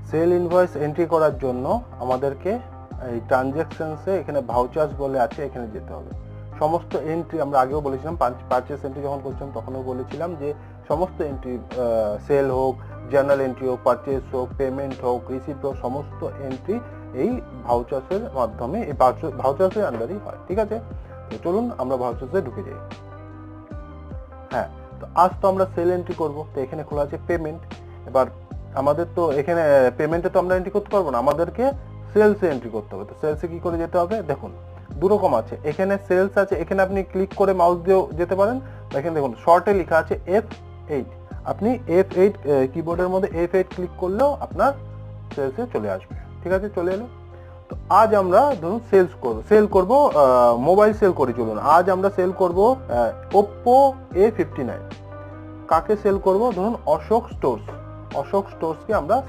Sell invoice entry করার জন্য আমাদেরকে এই ট্রানজ্যাকশনসে এখানে ভাউচার্স বলে আছে, এখানে যেতে হবে। সমস্ত এন্ট্রি আমরা আগেও বলেছিলাম, পারচেস এন্ট্রি যখন করছিলাম তখনও বলেছিলাম যে সমস্ত এন্ট্রি, সেল হোক, জার্নাল এন্ট্রি হোক, পারচেস হোক, পেমেন্ট হোক, রিসিপ্ট হোক, সমস্ত এন্ট্রি এই ভাউচার্সের মাধ্যমে, এই ভাউচার্সের আন্ডারই হয়। ঠিক আছে, তো চলুন আমরা ভাউচার্সে ঢুকে যাই। হ্যাঁ, তো আজ তো আমরা সেল এন্ট্রি করব, তো এখানে খোলা আছে পেমেন্ট। এবার আমাদের তো এখানে পেমেন্টে তো আমরা এন্ট্রি করতে পারবো না, আমাদেরকে সেলসে এন্ট্রি করতে হবে। তো সেলসে কি করে যেতে হবে? দেখুন দু রকম আছে, এখানে সেলস আছে, এখানে আপনি ক্লিক করে মাউস দিয়েও যেতে পারেন। এখানে দেখুন শর্টে লেখা আছে F8, আপনি F8 কিবোর্ডের মধ্যে F8 ক্লিক করলেও আপনার সেলসে চলে আসবে। ঠিক আছে, চলে এলো। তো আজ আমরা ধরুন সেল করব মোবাইল সেল করি। চলুন আজ আমরা সেল করব Oppo A59। কাকে সেল করব? ধরুন অশোক স্টোর্সকে আমরা